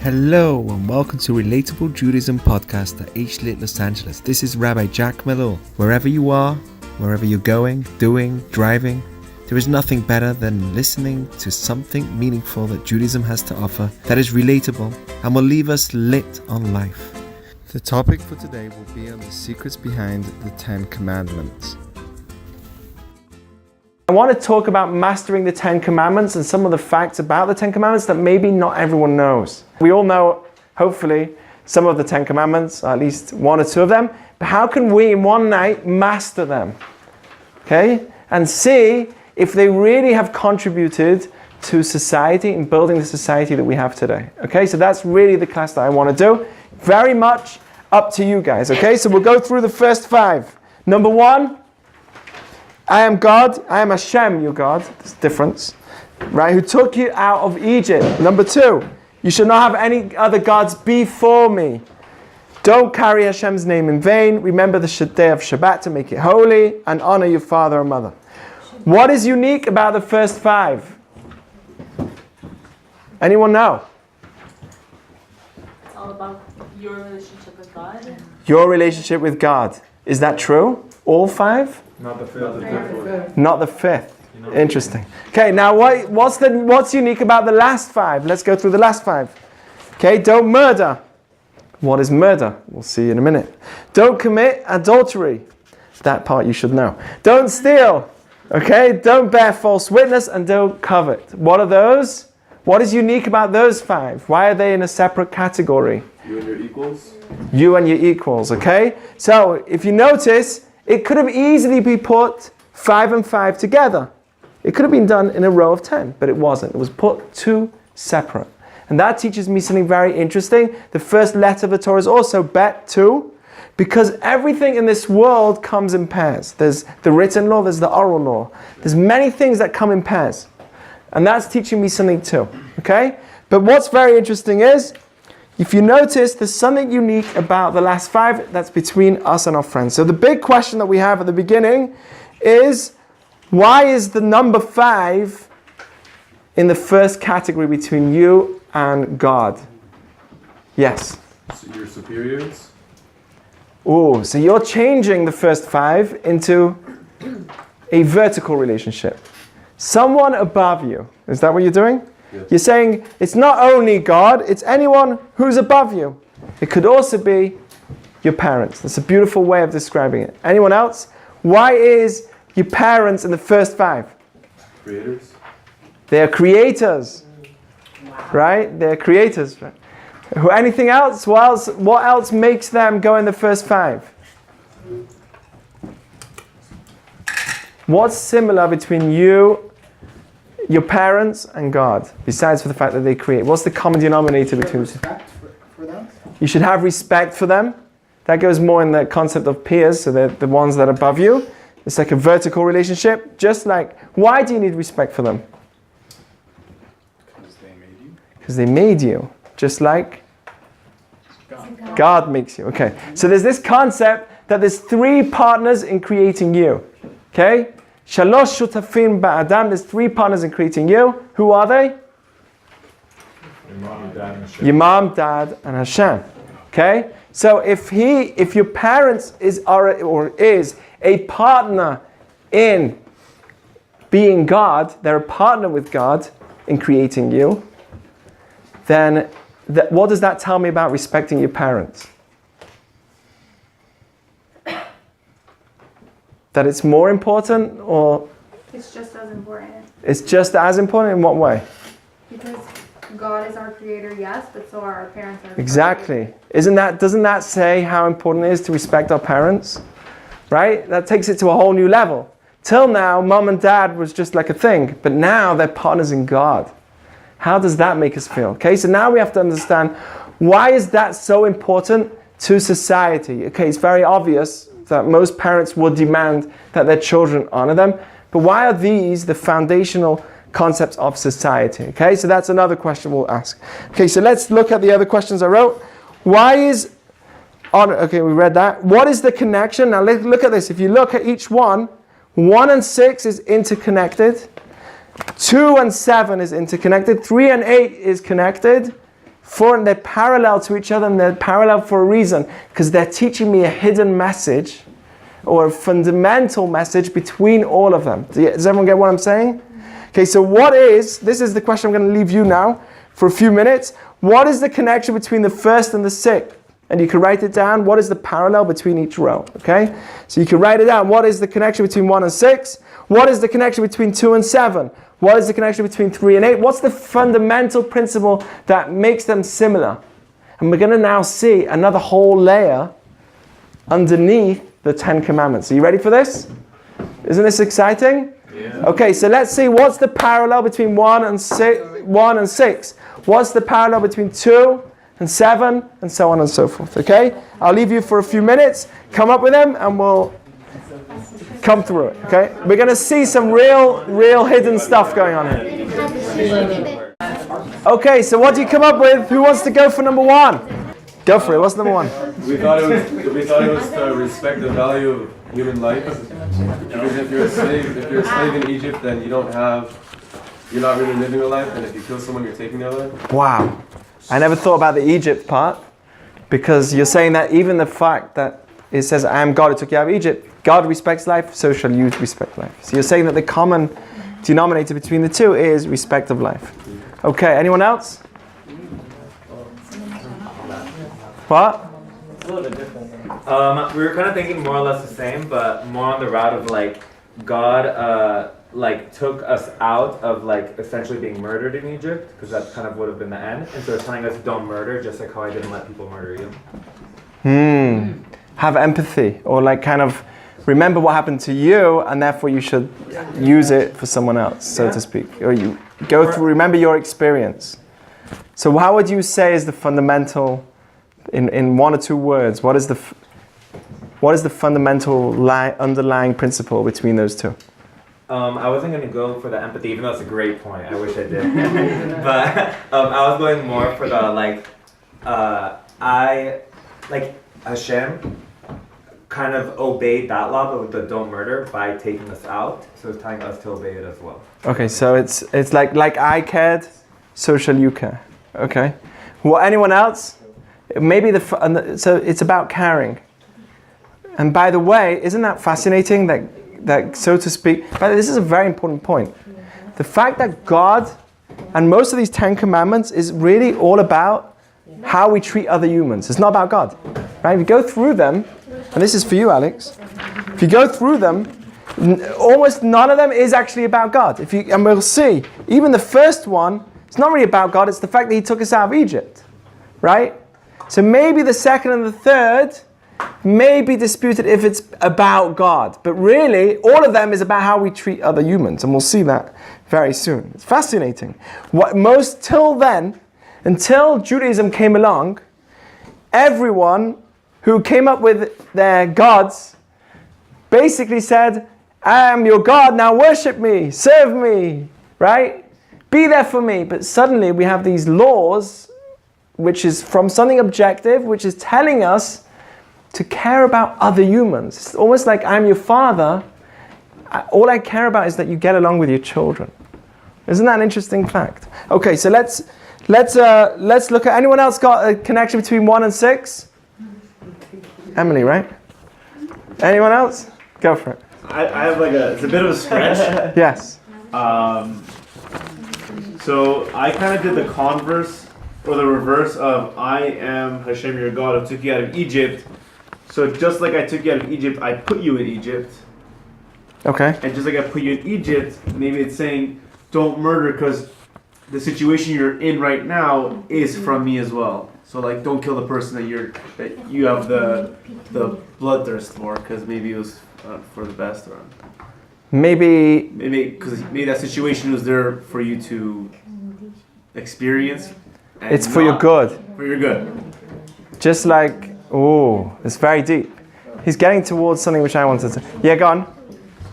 Hello and welcome to Relatable Judaism podcast at Aishlit, Los Angeles. This is Rabbi Jack Malul. Wherever you are, wherever you're going, doing, driving, there is nothing better than listening to something meaningful that Judaism has to offer that is relatable and will leave us lit on life. The topic for today will be on the secrets behind the 10 Commandments. I want to talk about mastering the 10 Commandments and some of the facts about the 10 Commandments that maybe not everyone knows. We all know, hopefully, some of the 10 Commandments, or at least one or two of them, but how can we in one night master them? Okay? And see if they really have contributed to society and building the society that we have today. Okay? So that's really the class that I want to do. Very much up to you guys. Okay? So we'll go through the first 5. Number 1, I am God, I am Hashem, your God. There's a difference. Right? Who took you out of Egypt. Number 2, you shall not have any other gods before me. Don't carry Hashem's name in vain. Remember the day of Shabbat to make it holy, and honor your father and mother. What is unique about the first 5? Anyone know? It's all about your relationship with God. Your relationship with God. Is that true? All 5? Not the fifth. Not the 5th. Interesting. Okay, now what's unique about the last 5? Let's go through the last 5. Okay, don't murder. What is murder? We'll see in a minute. Don't commit adultery. That part you should know. Don't steal. Okay, don't bear false witness and don't covet. What are those? What is unique about those 5? Why are they in a separate category? You and your equals? You and your equals, okay? So, if you notice, it could have easily been put 5 and 5 together. It could have been done in a row of 10, but it wasn't. It was put 2 separate. And that teaches me something very interesting. The first letter of the Torah is also bet 2, because everything in this world comes in pairs. There's the written law, there's the oral law. There's many things that come in pairs. And that's teaching me something too, okay? But what's very interesting is, if you notice, there's something unique about the last 5 that's between us and our friends. So the big question that we have at the beginning is, why is the number 5 in the first category between you and God? Yes? So your superiors? Oh, so you're changing the first 5 into a vertical relationship. Someone above you. Is that what you're doing? Yes. You're saying it's not only God, it's anyone who's above you. It could also be your parents. That's a beautiful way of describing it. Anyone else? Why is your parents in the first 5? Creators? They're creators. Wow. Right? They're creators. Right? Anything else? What else makes them go in the first 5? What's similar between you, your parents, and God, besides for the fact that they create? What's the common denominator between the two? Respect for them? You should have respect for them. That goes more in the concept of peers, so they're the ones that are above you. It's like a vertical relationship. Just like, why do you need respect for them? Because they made you. Because they made you. Just like God makes you. Okay. So there's this concept that there's 3 partners in creating you. Okay? Shalosh shutafim ba'adam. There's 3 partners in creating you. Who are they? Your mom, dad, and Hashem. Your mom, dad, and Hashem. Okay? So if your parents is a partner in being God, they're a partner with God in creating you, then what does that tell me about respecting your parents? That it's more important, or It's just as important. it's just as important? In what way? Because God is our creator, yes, but so are our parents. Exactly. Doesn't that say how important it is to respect our parents? Right? That takes it to a whole new level. Till now, mom and dad was just like a thing, but now they're partners in God. How does that make us feel? Okay, so now we have to understand, why is that so important to society? Okay, it's very obvious that most parents would demand that their children honor them, but why are these the foundational concepts of society? Okay, so that's another question we'll ask. Okay, so let's look at the other questions I wrote. Why is honor? Okay, we read that. What is the connection? Now look at this. If you look at each one, 1 and 6 is interconnected. 2 and 7 is interconnected. 3 and 8 is connected. they're parallel to each other, and they're parallel for a reason, because they're teaching me a hidden message or a fundamental message between all of them. Does everyone get what I'm saying? Okay, so this is the question I'm going to leave you now for a few minutes. What is the connection between the first and the sixth? And you can write it down. What is the parallel between each row? Okay? So you can write it down. What is the connection between 1 and 6? What is the connection between 2 and 7? What is the connection between 3 and 8? What's the fundamental principle that makes them similar? And we're going to now see another whole layer underneath the 10 Commandments. Are you ready for this? Isn't this exciting? Yeah. Okay, so let's see what's the parallel between 1 and 6. What's the parallel between 2 and 7, and so on and so forth. Okay? I'll leave you for a few minutes. Come up with them, and we'll come through it. Okay? We're going to see some real hidden stuff going on here. Okay, so what do you come up with? Who wants to go for number 1? Go for it. What's number 1? We thought it was to respect the value of human life. Because if you're a slave in Egypt, then you're not really living a life, and if you kill someone, you're taking their life. Wow. I never thought about the Egypt part, because you're saying that even the fact that it says, I am God who took you out of Egypt, God respects life, so shall you respect life. So you're saying that the common denominator between the two is respect of life. Okay, anyone else? What? It's a little bit different. We were kind of thinking more or less the same, but more on the route of like God took us out of like essentially being murdered in Egypt, because that kind of would have been the end, and so it's telling us don't murder, just like how I didn't let people murder you. Have empathy, or like kind of remember what happened to you, and therefore you should use it for someone else, so to speak, or you go through, remember your experience. So how would you say is the fundamental, in 1 or 2 words, what is the fundamental underlying principle between those two? I wasn't going to go for the empathy, even though it's a great point. I wish I did. But I was going more for the Hashem kind of obeyed that law with the don't murder by taking us out. So it's telling us to obey it as well. Okay, so it's like I cared, so shall you care. Okay. Well, anyone else? Maybe so it's about caring. And by the way, isn't that fascinating that so to speak, but this is a very important point. The fact that God and most of these 10 Commandments is really all about how we treat other humans. It's not about God. Right? If you go through them, and this is for you, Alex, if you go through them, almost none of them is actually about God. And we'll see, even the first one, it's not really about God, it's the fact that He took us out of Egypt. Right? So maybe the second and the third may be disputed if it's about God. But really, all of them is about how we treat other humans. And we'll see that very soon. It's fascinating. Until Judaism came along, everyone who came up with their gods basically said, I am your God, now worship me, serve me, right? Be there for me. But suddenly we have these laws, which is from something objective, which is telling us to care about other humans. It's almost like I'm your father. All I care about is that you get along with your children. Isn't that an interesting fact? Okay, so let's look at, anyone else got a connection between 1 and 6? Emily, right? Anyone else? Go for it. I have it's a bit of a stretch. Yes. So I kind of did the converse, or the reverse of I am Hashem your God who took you out of Egypt. So just like I took you out of Egypt, I put you in Egypt. Okay. And just like I put you in Egypt, maybe it's saying don't murder because the situation you're in right now is from me as well. So like don't kill the person that you have the bloodthirst for, because maybe it was for the best, or maybe that situation was there for you to experience. It's for your good. For your good. Just like, it's very deep. He's getting towards something which I wanted to. Yeah, go on.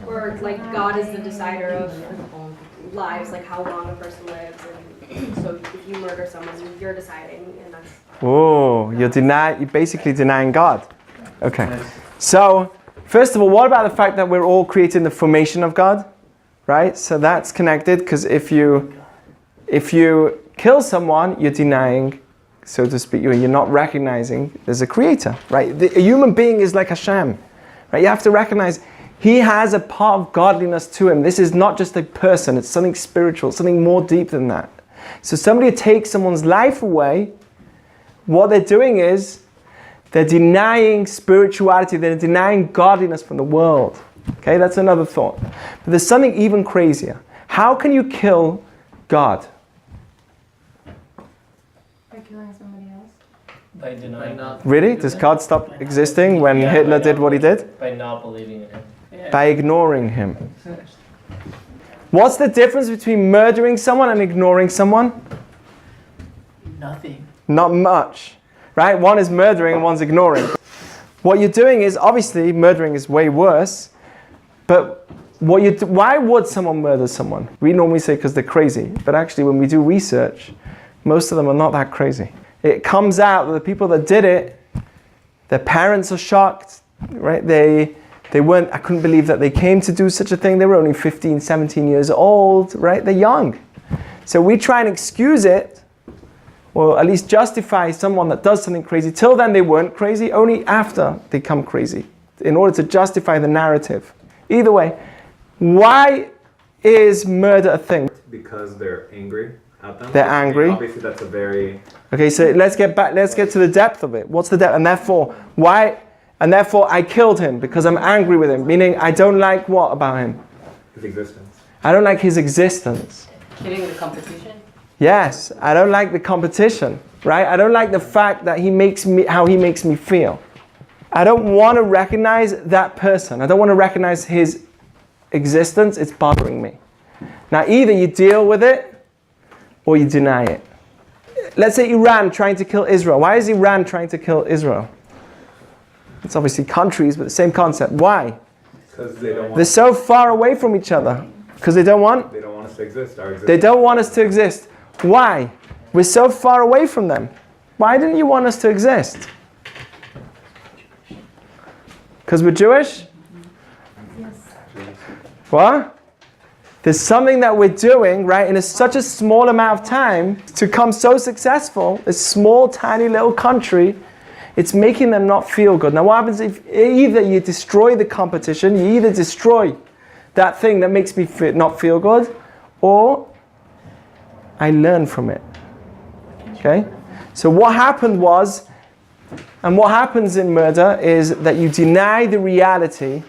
Or like God is the decider of lives, like how long a person lives, and so if you murder someone, you're deciding, and that's. You're basically denying God. Okay. So, first of all, what about the fact that we're all created in the formation of God, right? So that's connected, because if you kill someone, you're denying so to speak. You're not recognizing there's a creator, right? A human being is like Hashem, right? You have to recognize he has a part of godliness to him. This is not just a person, it's something spiritual, something more deep than that. So somebody takes someone's life away, what they're doing is they're denying spirituality, they're denying godliness from the world. Okay, that's another thought. But there's something even crazier. How can you kill God? By killing somebody else. By denying not. Really? Does God stop existing when Hitler did what he did? By not believing in him. Yeah. By ignoring him. What's the difference between murdering someone and ignoring someone? Nothing. Not much, right? One is murdering and one's ignoring. What you're doing is, obviously, murdering is way worse, but why would someone murder someone? We normally say because they're crazy, but actually when we do research, most of them are not that crazy. It comes out that the people that did it, their parents are shocked, right? They weren't, I couldn't believe that they came to do such a thing. They were only 15, 17 years old, right? They're young. So we try and excuse it, or at least justify someone that does something crazy. Till then they weren't crazy, only after they come crazy, in order to justify the narrative. Either way, why is murder a thing? Because they're angry at them. They're angry. Obviously that's a very... Okay, so let's get to the depth of it. What's the depth? And therefore, why? And therefore I killed him because I'm angry with him. Meaning I don't like what about him? His existence. I don't like his existence. Killing the competition? Yes, I don't like the competition, right? I don't like the fact that how he makes me feel. I don't want to recognize that person. I don't want to recognize his existence. It's bothering me. Now, either you deal with it or you deny it. Let's say Iran trying to kill Israel. Why is Iran trying to kill Israel? It's obviously countries, but the same concept. Why? Because they don't want... They're so far away from each other. Because they don't want? They don't want us to exist. Our existence. They don't want us to exist. Why? We're so far away from them. Why didn't you want us to exist? Because we're Jewish? Yes. What? There's something that we're doing, right, in such a small amount of time to become so successful, a small, tiny little country, it's making them not feel good. Now what happens if either you destroy the competition, you either destroy that thing that makes me not feel good, or I learn from it. Okay? So what happened was, and what happens in murder is that you deny the reality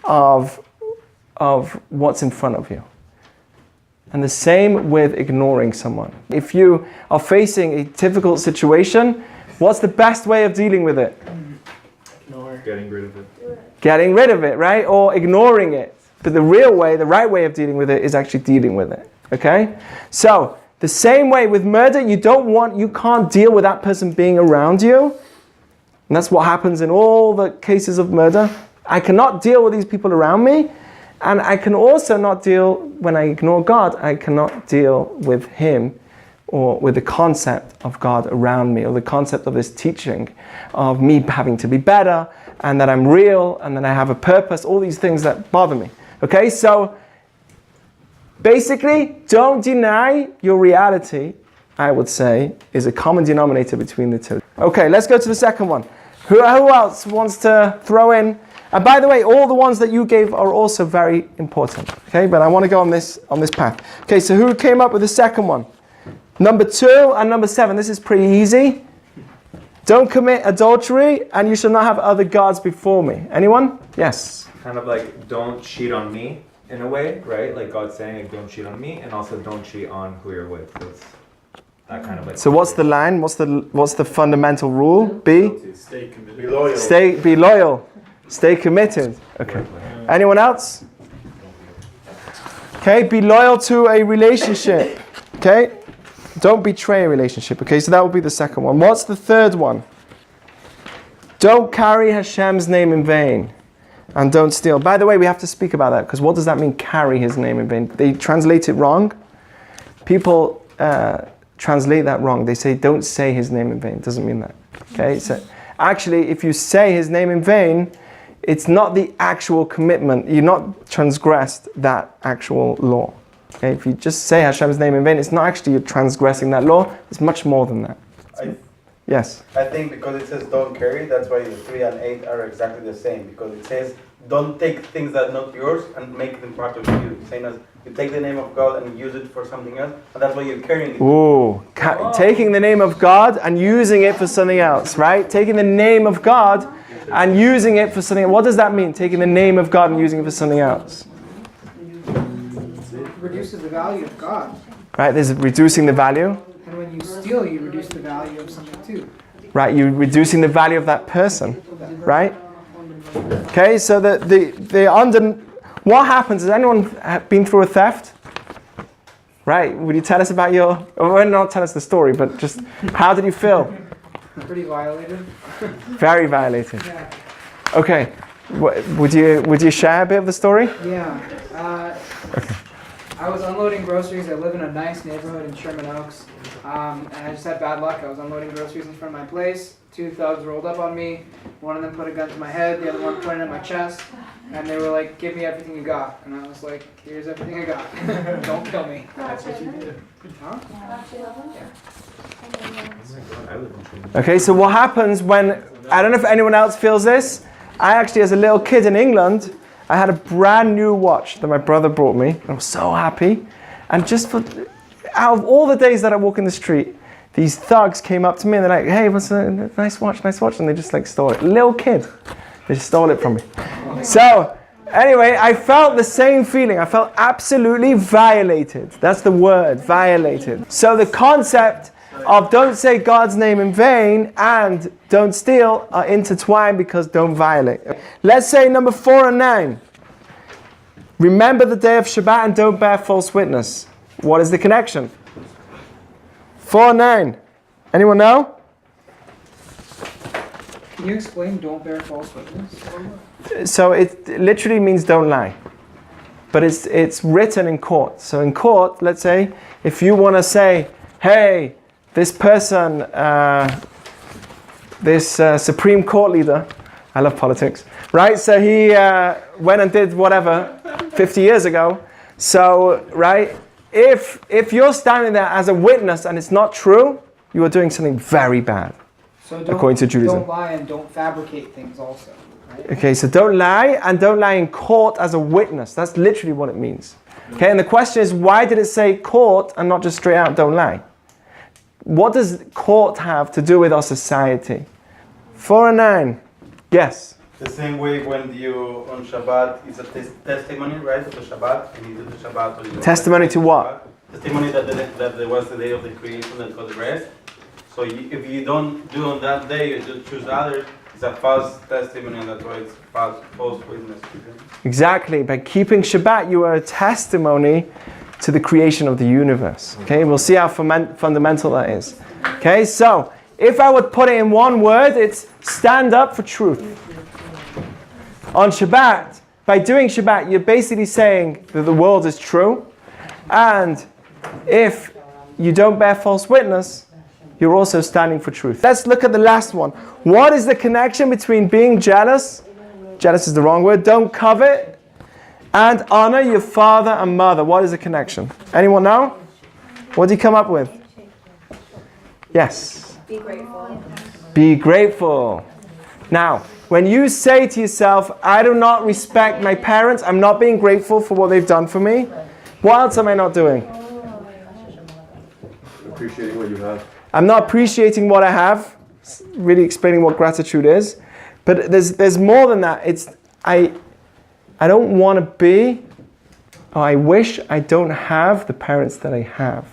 of what's in front of you. And the same with ignoring someone. If you are facing a difficult situation, what's the best way of dealing with it? Ignore. Getting rid of it. Getting rid of it, right? Or ignoring it. But the real way, the right way of dealing with it is actually dealing with it. Okay? So, the same way with murder, you can't deal with that person being around you. And that's what happens in all the cases of murder. I cannot deal with these people around me. And I can also not deal, when I ignore God, I cannot deal with him or with the concept of God around me, or the concept of this teaching of me having to be better, and that I'm real, and that I have a purpose, all these things that bother me. Okay, so basically, don't deny your reality, I would say, is a common denominator between the two. Okay, let's go to the second one. Who else wants to throw in? And by the way, all the ones that you gave are also very important. Okay, but I want to go on this path. Okay, so who came up with the second one? Number 2 and number 7. This is pretty easy. Don't commit adultery, and you shall not have other gods before me. Anyone? Yes. Kind of like, don't cheat on me, in a way, right? Like God's saying, like, don't cheat on me, and also don't cheat on who you're with. So it's that kind of like... So what's the line? What's the fundamental rule? Stay committed. Be loyal. Be loyal. Stay committed. Okay. Anyone else? Okay, be loyal to a relationship. Okay? Don't betray a relationship. Okay, so that would be the second one. What's the third one? Don't carry Hashem's name in vain. And don't steal. By the way, we have to speak about that, because what does that mean, carry his name in vain? They translate it wrong. People translate that wrong. They say, don't say his name in vain. It doesn't mean that. Okay, so actually, if you say his name in vain, it's not the actual commitment. You're not transgressed that actual law. Okay, if you just say Hashem's name in vain, it's not actually you're transgressing that law. It's much more than that. Yes. I think because it says don't carry, that's why the 3 and 8 are exactly the same. Because it says don't take things that are not yours and make them part of you. Same as you take the name of God and use it for something else, and that's why you're carrying it. Ooh, taking the name of God and using it for something else, right? Taking the name of God and using it for something. What does that mean? Taking the name of God and using it for something else. Reduces the value of God. Right, there's reducing the value. And when you steal, you reduce the value of something too. Right, you're reducing the value of that person. Right? Okay, so what happens? Has anyone been through a theft? Right, would you tell us about well, not tell us the story, but just how did you feel? Pretty violated. Very violated. Yeah. Okay, would you share a bit of the story? Yeah. I was unloading groceries. I live in a nice neighborhood in Sherman Oaks. And I just had bad luck. I was unloading groceries in front of my place. 2 thugs rolled up on me. One of them put a gun to my head. The other one pointed at my chest. And they were like, give me everything you got. And I was like, here's everything I got. Don't kill me. That's what you did. Huh? Okay, so what happens when, I don't know if anyone else feels this. I actually, as a little kid in England, I had a brand new watch that my brother brought me. I was so happy. And out of all the days that I walk in the street, these thugs came up to me and they're like, hey, what's a nice watch. And they just stole it. Little kid. They just stole it from me. So, anyway, I felt the same feeling. I felt absolutely violated. That's the word, violated. So the concept of don't say God's name in vain and don't steal are intertwined because don't violate. Let's say number 4 and 9. Remember the day of Shabbat and don't bear false witness. What is the connection? 4 and 9. Anyone know? Can you explain don't bear false witness? So it literally means don't lie. But it's written in court. So in court, let's say, if you want to say, hey, this person, this Supreme Court leader, I love politics, right? So he went and did whatever 50 years ago. So, right, if you're standing there as a witness and it's not true, you are doing something very bad, So according to Judaism. Don't lie and don't fabricate things also. Right? Okay, so don't lie and don't lie in court as a witness. That's literally what it means. Okay, and the question is, why did it say court and not just straight out don't lie? What does court have to do with our society? 4 and 9. Yes. The same way when you on Shabbat, it's a testimony, right? To Shabbat, and you do the Shabbat. Or you Testimony to what? Testimony that there was the day of the creation and for the rest. So if you don't do on that day, you just choose others. It's a false testimony, and that's why it's false witness. Exactly. By keeping Shabbat, you are a testimony to the creation of the universe. Okay, we'll see how fundamental that is. Okay, so if I would put it in one word, it's stand up for truth. On Shabbat, by doing Shabbat, you're basically saying that the world is true, and if you don't bear false witness, you're also standing for truth. Let's look at the last one. What is the connection between being jealous? Jealous is the wrong word. Don't covet. And honor your father and mother. What is the connection? Anyone know? What did you come up with? Yes. Be grateful. Be grateful. Now, when you say to yourself, I do not respect my parents, I'm not being grateful for what they've done for me, what else am I not doing? Appreciating what you have. I'm not appreciating what I have, really explaining what gratitude is. But there's more than that. It's I don't want to be, or I wish I don't have the parents that I have.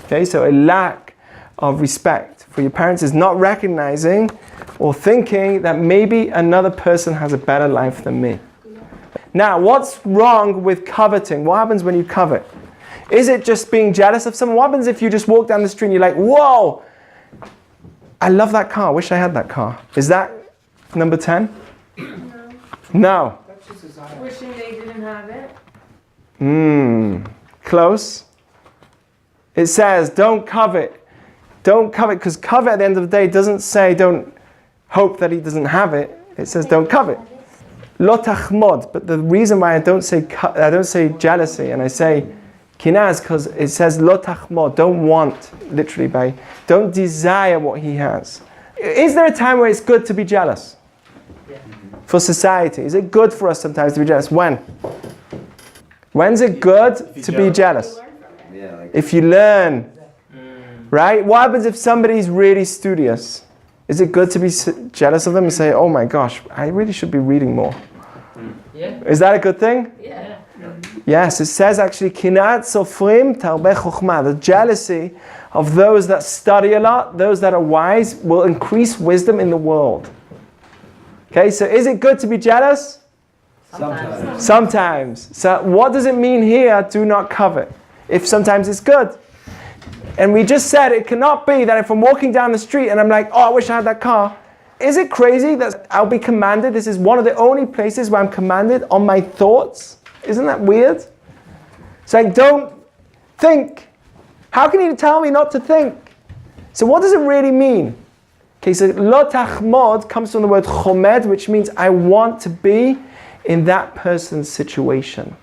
Okay, so a lack of respect for your parents is not recognizing or thinking that maybe another person has a better life than me. Now, what's wrong with coveting? What happens when you covet? Is it just being jealous of someone? What happens if you just walk down the street and you're like, whoa, I love that car, wish I had that car. Is that number 10? No. Wishing they didn't have it. Close. It says, don't covet. Don't covet, because covet at the end of the day doesn't say don't hope that he doesn't have it. It says don't covet. Lo tachmod. But the reason why I don't say jealousy and I say kinaz, because it says lo tachmod. Don't want, literally, don't desire what he has. Is there a time where it's good to be jealous? For society, is it good for us sometimes to be jealous? When? When's it good to be jealous? If you learn, right? What happens if somebody's really studious? Is it good to be jealous of them and say, oh my gosh, I really should be reading more? Yeah. Is that a good thing? Yeah. Yes, it says actually, Kinat sofrim tarbeh chokhmah. The jealousy of those that study a lot, those that are wise, will increase wisdom in the world. Okay, so is it good to be jealous? Sometimes. So what does it mean here, do not covet? If sometimes it's good. And we just said it cannot be that if I'm walking down the street and I'm like, oh, I wish I had that car. Is it crazy that I'll be commanded? This is one of the only places where I'm commanded on my thoughts. Isn't that weird? It's like, don't think. How can you tell me not to think? So what does it really mean? Okay, so lo tachmod comes from the word chomed, which means I want to be in that person's situation.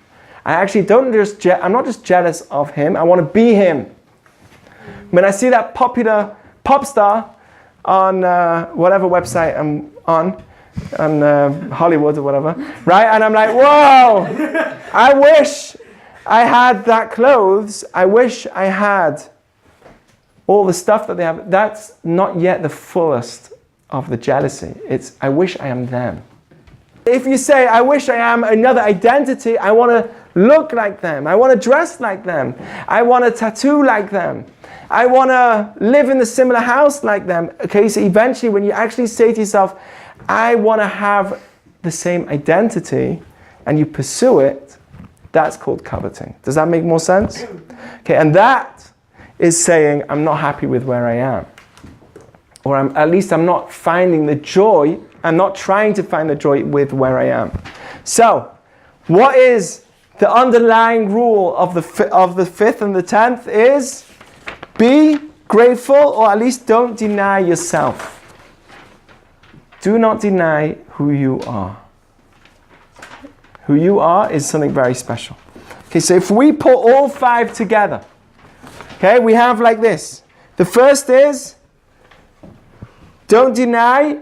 I actually I'm not just jealous of him, I want to be him. When I see that popular pop star on whatever website I'm on Hollywood or whatever, right? And I'm like, whoa, I wish I had that clothes. I wish I had all the stuff that they have. That's not yet the fullest of the jealousy. It's, I wish I am them. If you say, I wish I am another identity, I want to look like them. I want to dress like them. I want to tattoo like them. I want to live in a similar house like them. Okay, so eventually when you actually say to yourself, I want to have the same identity, and you pursue it, that's called coveting. Does that make more sense? Okay, and that is saying, I'm not happy with where I am. Or at least I'm not finding the joy, I'm not trying to find the joy with where I am. So, what is the underlying rule of the 5th and the 10th is be grateful, or at least don't deny yourself. Do not deny who you are. Who you are is something very special. Okay, so if we put all 5 together, okay, we have like this. The first is, don't deny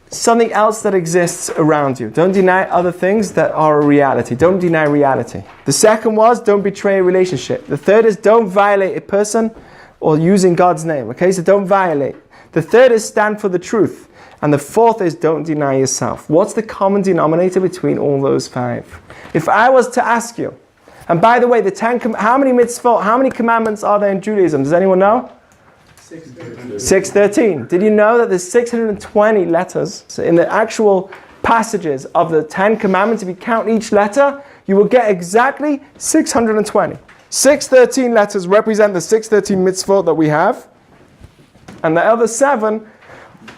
something else that exists around you. Don't deny other things that are a reality. Don't deny reality. The second was, don't betray a relationship. The third is, don't violate a person or using God's name. Okay, so don't violate. The third is, stand for the truth. And the fourth is, don't deny yourself. What's the common denominator between all those 5? If I was to ask you, and by the way, how many mitzvot, how many commandments are there in Judaism? Does anyone know? 613. Did you know that there's 620 letters? So in the actual passages of the 10 commandments, if you count each letter, you will get exactly 620. 613 letters represent the 613 mitzvot that we have. And the other 7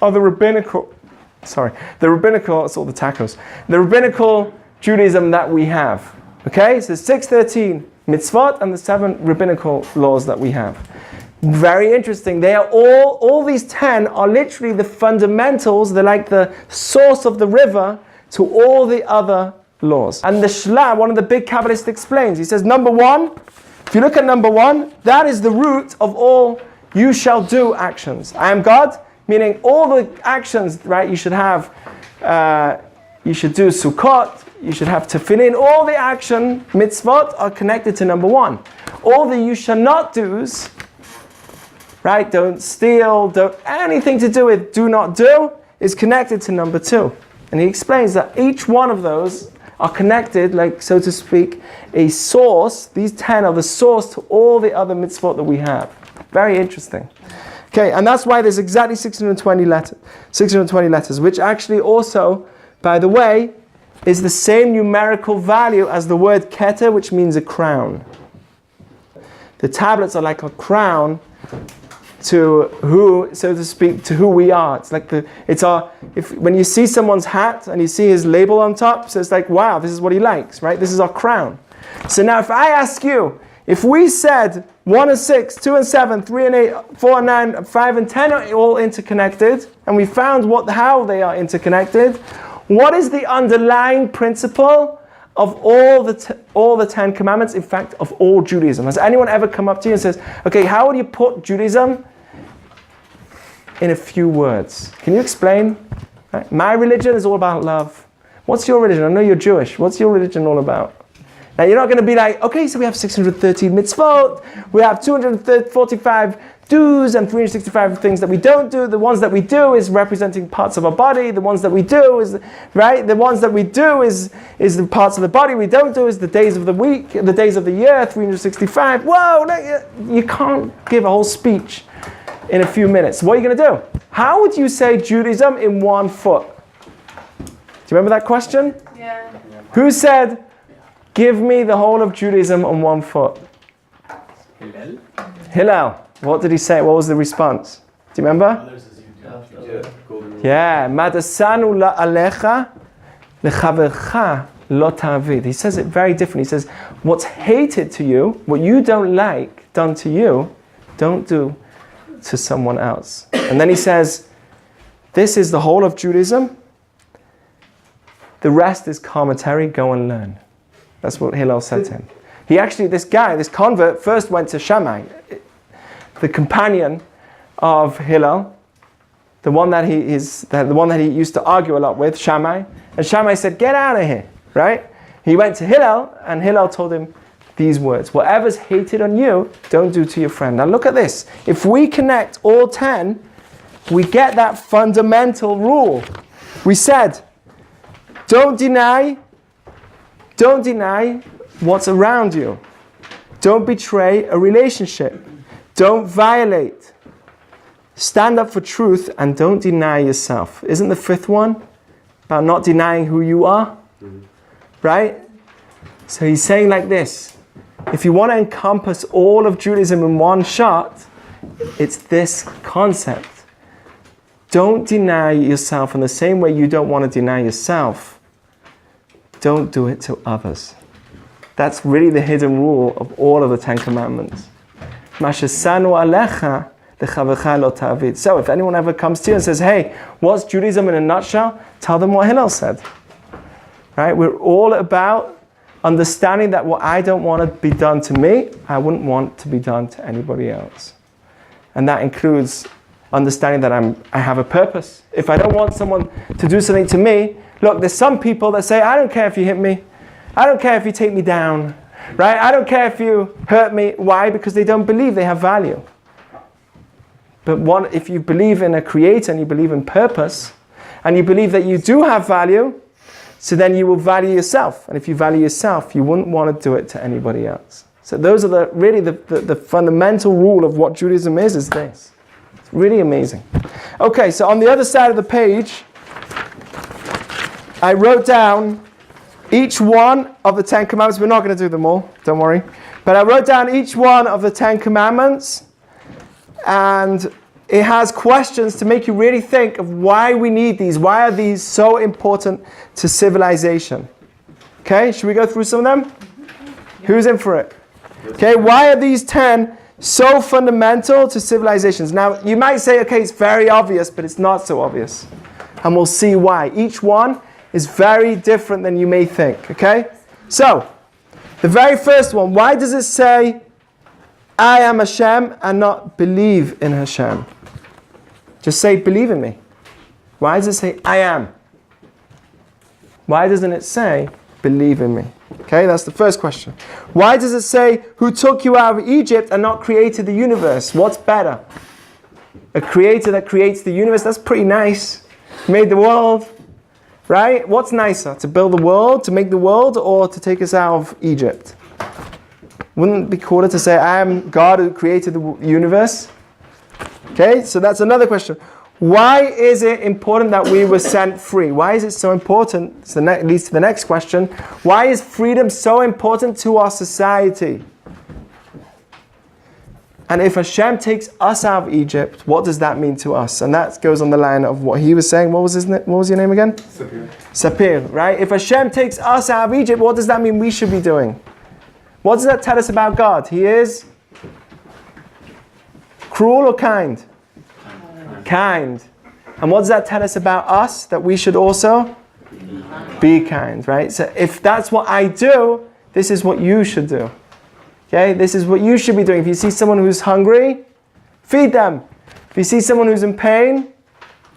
are the rabbinical, it's all the tacos. The rabbinical Judaism that we have. Okay, so 613 mitzvot and the 7 rabbinical laws that we have. Very interesting. They are all these 10 are literally the fundamentals. They're like the source of the river to all the other laws. And the Shla, one of the big Kabbalists, explains. He says, number 1, if you look at number 1, that is the root of all you shall do actions. I am God, meaning all the actions, right, you should have, you should do Sukkot, you should have tefillin. All the action, mitzvot, are connected to number 1. All the you shall not do's, right, don't steal, don't anything to do with do not do, is connected to number 2. And he explains that each one of those are connected, like, so to speak, a source. These 10 are the source to all the other mitzvot that we have. Very interesting. Okay, and that's why there's exactly 620 letters, which actually also, by the way, is the same numerical value as the word keter, which means a crown. The tablets are like a crown to who, so to speak, to who we are. It's like when you see someone's hat and you see his label on top, so it's like, wow, this is what he likes, right? This is our crown. So now if I ask you, if we said 1 and 6, 2 and 7, 3 and 8, 4 and 9, 5 and 10 are all interconnected, and we found how they are interconnected, what is the underlying principle of all the 10 commandments, in fact, of all Judaism? Has anyone ever come up to you and says, okay, how would you put Judaism in a few words. Can you explain? Right? My religion is all about love. What's your religion? I know you're Jewish. What's your religion all about? Now you're not going to be like, okay, so we have 613 mitzvot, we have 245 do's and 365 things that we don't do. The ones that we do is representing parts of our body. The ones that we do is, right? The ones that we do is the parts of the body we don't do is the days of the week, the days of the year, 365. Whoa, no, you can't give a whole speech in a few minutes. What are you going to do? How would you say Judaism in 1 foot? Do you remember that question? Yeah. Who said, give me the whole of Judaism on 1 foot? Hillel. What did he say? What was the response? Do you remember? Yeah. Madasanu la alecha lechavercha lo ta'avid. He says it very different. He says, what's hated to you, what you don't like done to you, don't do to someone else. And then he says, this is the whole of Judaism. The rest is commentary. Go and learn. That's what Hillel said to him. He actually, this convert, first went to Shammai, the companion of Hillel, the one that he used to argue a lot with, Shammai. And Shammai said, get out of here, right? He went to Hillel, and Hillel told him these words: whatever's hated on you, don't do to your friend. Now look at this. If we connect all 10, we get that fundamental rule. We said, don't deny what's around you. Don't betray a relationship. Don't violate. Stand up for truth and don't deny yourself. Isn't the 5th one about not denying who you are? Right? So he's saying like this: if you want to encompass all of Judaism in one shot, it's this concept. Don't deny yourself in the same way you don't want to deny yourself. Don't do it to others. That's really the hidden rule of all of the 10 Commandments. Mashasanu alecha lechavecha lo ta'avid. So if anyone ever comes to you and says, hey, what's Judaism in a nutshell? Tell them what Hillel said. Right? We're all about understanding that what I don't want to be done to me, I wouldn't want to be done to anybody else. And that includes understanding that I have a purpose. If I don't want someone to do something to me, look, there's some people that say, I don't care if you hit me. I don't care if you take me down. Right? I don't care if you hurt me. Why? Because they don't believe they have value. But if you believe in a creator and you believe in purpose, and you believe that you do have value, so then you will value yourself. And if you value yourself, you wouldn't want to do it to anybody else. So those are the fundamental rule of what Judaism is this. It's really amazing. Okay, so on the other side of the page, I wrote down each one of the 10 Commandments. We're not going to do them all, don't worry. But I wrote down each one of the 10 Commandments, and it has questions to make you really think of why we need these. Why are these so important to civilization? Okay, should we go through some of them? Who's in for it? Okay, why are these 10 so fundamental to civilizations? Now, you might say, okay, it's very obvious, but it's not so obvious. And we'll see why. Each one is very different than you may think, okay? So, the very first one, why does it say, I am Hashem, and not believe in Hashem? Just say, believe in me. Why does it say, I am? Why doesn't it say, believe in me? Okay, that's the first question. Why does it say, who took you out of Egypt and not created the universe? What's better? A creator that creates the universe? That's pretty nice. Made the world. Right? What's nicer? To build the world, to make the world, or to take us out of Egypt? Wouldn't it be cooler to say, I am God who created the universe? Okay, so that's another question. Why is it important that we were sent free? Why is it so important? So that leads to the next question. Why is freedom so important to our society? And if Hashem takes us out of Egypt, what does that mean to us? And that goes on the line of what he was saying. What was your name again? Sapir, right? If Hashem takes us out of Egypt, what does that mean we should be doing? What does that tell us about God? He is cruel or kind? Kind. And what does that tell us about us? That we should also be kind, right? So if that's what I do, this is what you should do. Okay, this is what you should be doing. If you see someone who's hungry, feed them. If you see someone who's in pain,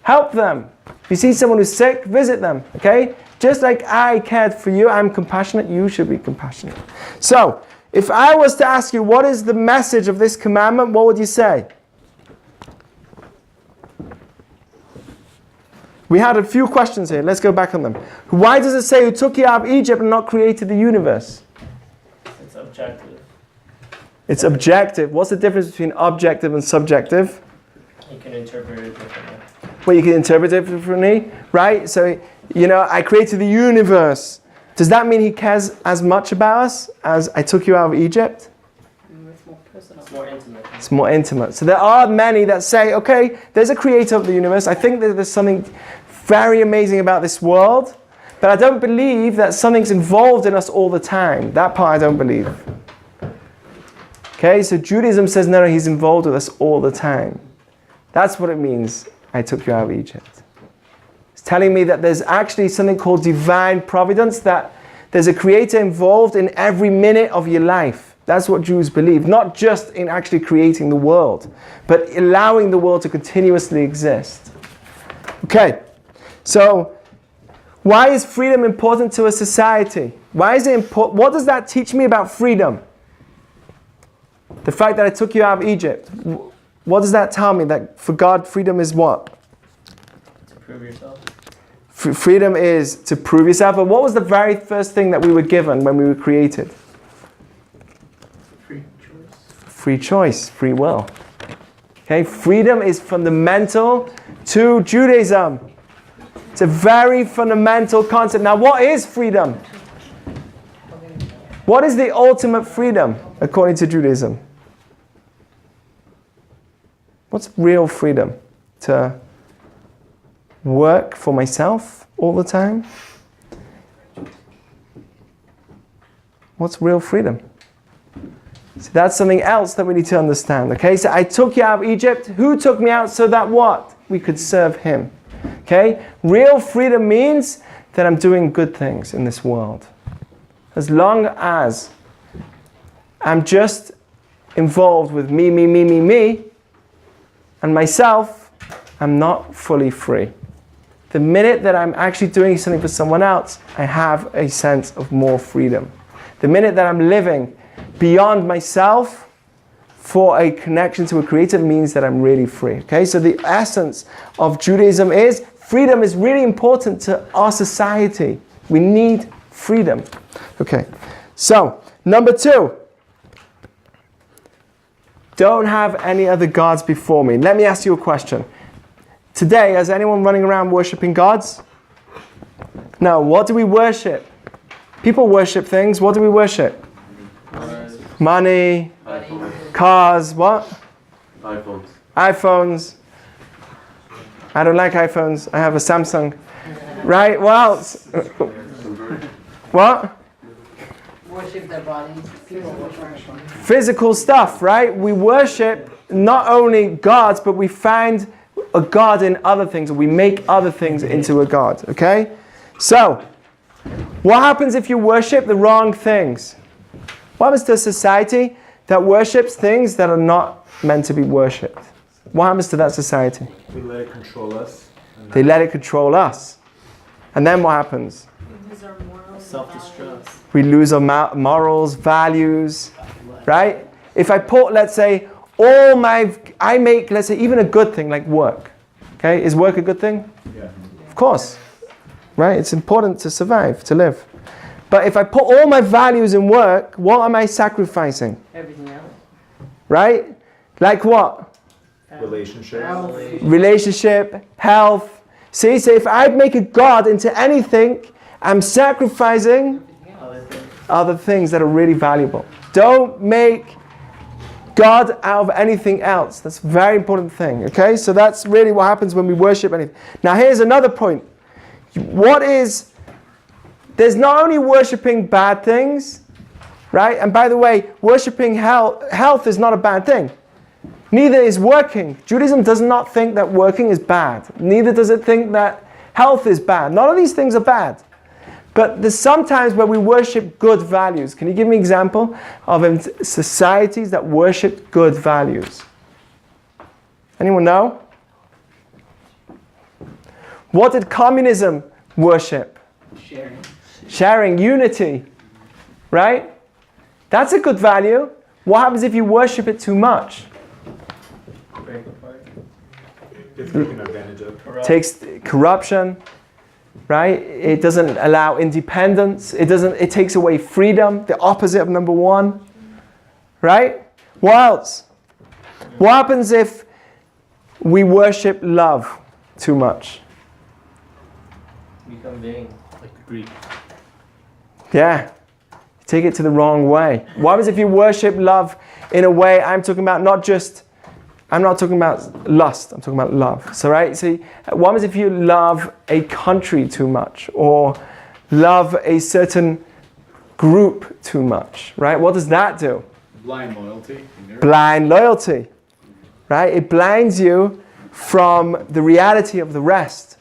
help them. If you see someone who's sick, visit them, okay? Just like I cared for you, I'm compassionate, you should be compassionate. So, if I was to ask you, what is the message of this commandment, what would you say? We had a few questions here. Let's go back on them. Why does it say who took you out of Egypt and not created the universe? It's objective. It's objective. What's the difference between objective and subjective? You can interpret it differently. Well, you can interpret it differently, right? So, I created the universe. Does that mean he cares as much about us as I took you out of Egypt? It's more personal. It's more intimate. It's more intimate. So there are many that say, okay, there's a creator of the universe. I think that there's something very amazing about this world, but I don't believe that something's involved in us all the time. That part I don't believe. Okay, so Judaism says, no, he's involved with us all the time. That's what it means, I took you out of Egypt. It's telling me that there's actually something called divine providence, that there's a creator involved in every minute of your life. That's what Jews believe. Not just in actually creating the world, but allowing the world to continuously exist. Okay, so why is freedom important to a society? Why is it important? What does that teach me about freedom? The fact that I took you out of Egypt. What does that tell me? That for God, freedom is what? To prove yourself. Freedom is to prove yourself. But what was the very first thing that we were given when we were created? Free choice. Free choice, free will. Okay, freedom is fundamental to Judaism. It's a very fundamental concept. Now, what is freedom? What is the ultimate freedom according to Judaism? What's real freedom? To work for myself all the time? What's real freedom? So that's something else that we need to understand. Okay, so I took you out of Egypt. Who took me out so that what? We could serve him. Okay, real freedom means that I'm doing good things in this world. As long as I'm just involved with me, and myself, I'm not fully free. The minute that I'm actually doing something for someone else, I have a sense of more freedom. The minute that I'm living beyond myself for a connection to a creator means that I'm really free. Okay, so the essence of Judaism is freedom is really important to our society. We need freedom. Okay, so number 2. Don't have any other gods before me. Let me ask you a question. Today, is anyone running around worshipping gods? No. What do we worship? People worship things. What do we worship? Money, cars, what? iPhones. I don't like iPhones. I have a Samsung. Right? What else? What? Worship their bodies. People worship. Physical stuff, right? We worship not only gods, but we find a god in other things. We make other things into a god, okay? So, what happens if you worship the wrong things? What happens to a society that worships things that are not meant to be worshipped? What happens to that society? We let it control us. They let it control us. And then what happens? Self-destruct. We lose our morals, values, right? If I put, let's say, I make, let's say, even a good thing like work. Okay, is work a good thing? Yeah. Of course, right? It's important to survive, to live. But if I put all my values in work, what am I sacrificing? Everything else. Right? Like what? Relationship, health. See, so if I make a God into anything, I'm sacrificing other things that are really valuable. Don't make God out of anything else. That's a very important thing. Okay, so that's really what happens when we worship anything. Now here's another point. There's not only worshipping bad things, right? And by the way, worshipping health is not a bad thing. Neither is working. Judaism does not think that working is bad. Neither does it think that health is bad. None of these things are bad. But there's sometimes where we worship good values. Can you give me an example of societies that worship good values? Anyone know? What did communism worship? Sharing. Sharing, unity, right? That's a good value. What happens if you worship it too much? Break apart. It's taken advantage of. Takes corruption, right? It doesn't allow independence. It takes away freedom, the opposite of number one, right? What else? What happens if we worship love too much? Become vain. Like the Greek. Yeah. Take it to the wrong way. What happens if you worship love in a way, I'm not talking about lust, I'm talking about love. So, right? See, what happens if you love a country too much or love a certain group too much, right? What does that do? Blind loyalty. Blind loyalty, right? It blinds you from the reality of the rest.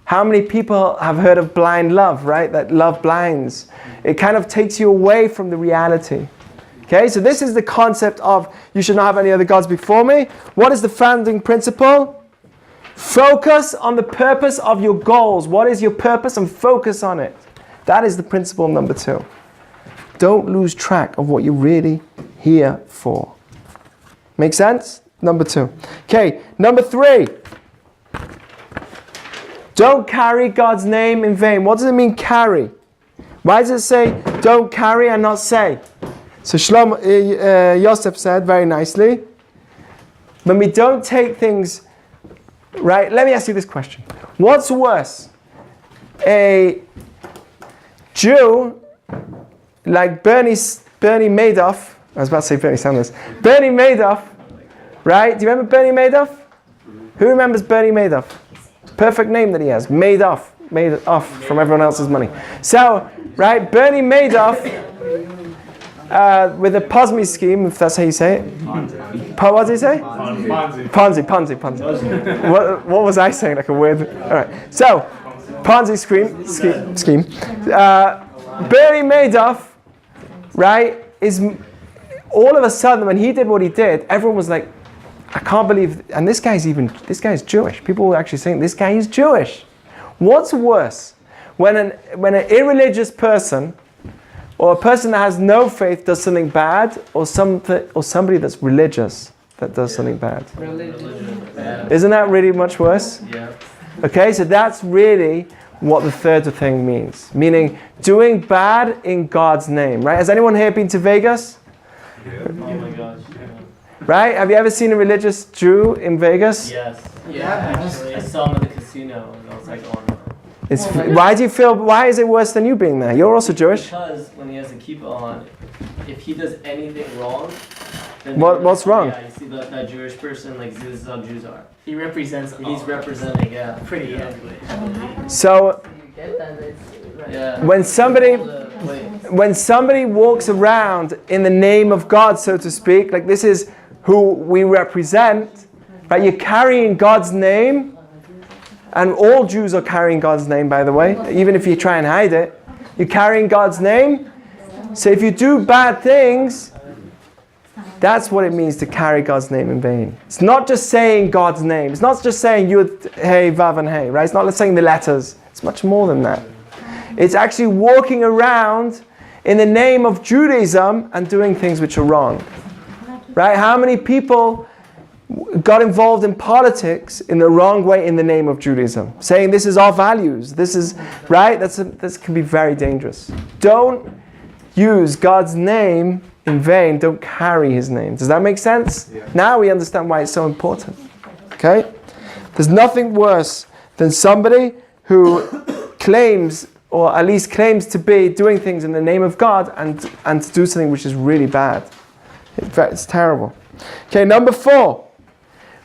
How many people have heard of blind love, right? That love blinds. It kind of takes you away from the reality. Okay, so this is the concept of you should not have any other gods before me. What is the founding principle? Focus on the purpose of your goals. What is your purpose? And focus on it. That is the principle number 2. Don't lose track of what you're really here for. Make sense? Number 2. Okay, number 3. Don't carry God's name in vain. What does it mean, carry? Why does it say, don't carry and not say? So Yosef said very nicely, when we don't take things, right? Let me ask you this question. What's worse? A Jew like Bernie Madoff, I was about to say Bernie Sanders, Bernie Madoff, right? Do you remember Bernie Madoff? Who remembers Bernie Madoff? Perfect name that he has, made off from everyone else's money. So, right, Bernie Madoff, with a Ponzi scheme, if that's how you say it. What did he say? Ponzi. What was I saying? Like a weird. All right. So, Ponzi scheme. Bernie Madoff, right, is all of a sudden when he did what he did, everyone was like, I can't believe, and this guy's Jewish. People were actually saying, this guy is Jewish. What's worse? When an irreligious person, or a person that has no faith does something bad, or somebody that's religious that does something bad? Religion. Isn't that really much worse? Yeah. Okay, so that's really what the third thing means. Meaning, doing bad in God's name, right? Has anyone here been to Vegas? Yeah. Oh my gosh. Right? Have you ever seen a religious Jew in Vegas? Yes. Yeah, actually. I saw him at the casino and I was like, oh no. Why is it worse than you being there? You're also Jewish. Because when he has a kippah on, if he does anything wrong, then what's wrong? Yeah, you see that Jewish person, like, this is how Jews are. He represents. He's representing, yeah, pretty heavily. So, Yeah. when somebody walks around in the name of God, so to speak, like this is who we represent, right? You're carrying God's name, and all Jews are carrying God's name, by the way, even if you try and hide it. You're carrying God's name. So if you do bad things, that's what it means to carry God's name in vain. It's not just saying God's name. It's not just saying Yud, Hey, Vav, and Hey, right? It's not just saying the letters. It's much more than that. It's actually walking around in the name of Judaism and doing things which are wrong. Right? How many people got involved in politics in the wrong way in the name of Judaism? Saying this is our values. This is, right? This can be very dangerous. Don't use God's name in vain. Don't carry his name. Does that make sense? Yeah. Now we understand why it's so important. Okay? There's nothing worse than somebody who claims, or at least claims to be doing things in the name of God and to do something which is really bad. It's terrible. Okay, number 4.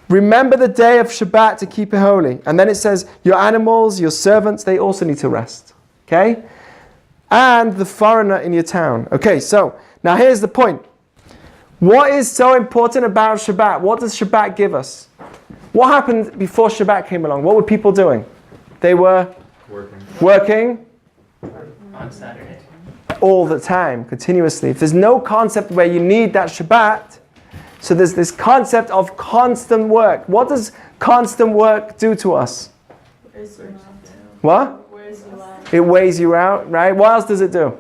Remember the day of Shabbat to keep it holy. And then it says, your animals, your servants, they also need to rest. Okay? And the foreigner in your town. Okay, so now here's the point. What is so important about Shabbat? What does Shabbat give us? What happened before Shabbat came along? What were people doing? They were working on Saturday. All the time, continuously. If there's no concept where you need that Shabbat, So there's this concept of constant work. What does constant work do to us? What? It weighs you out, right? What else does it do?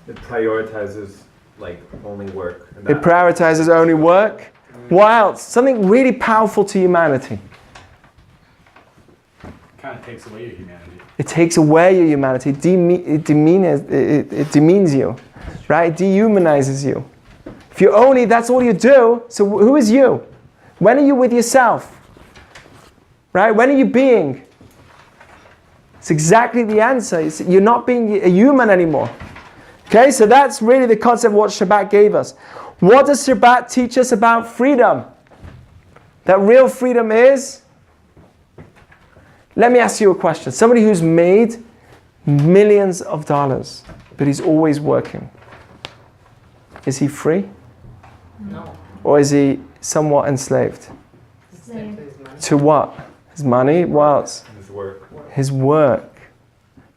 It prioritizes like only work. And It prioritizes only work. What else? Something really powerful to humanity. Kind of takes away your humanity. It takes away your humanity. It demeans you, right? It dehumanizes you. If you only, that's all you do, so who is you? When are you with yourself? Right? When are you being? It's exactly the answer. You're not being a human anymore. Okay, so that's really the concept of what Shabbat gave us. What does Shabbat teach us about freedom? That real freedom is? Let me ask you a question. Somebody who's made millions of dollars, but he's always working. Is he free? No. Or is he somewhat enslaved? To what? His money? What else? His work. His work.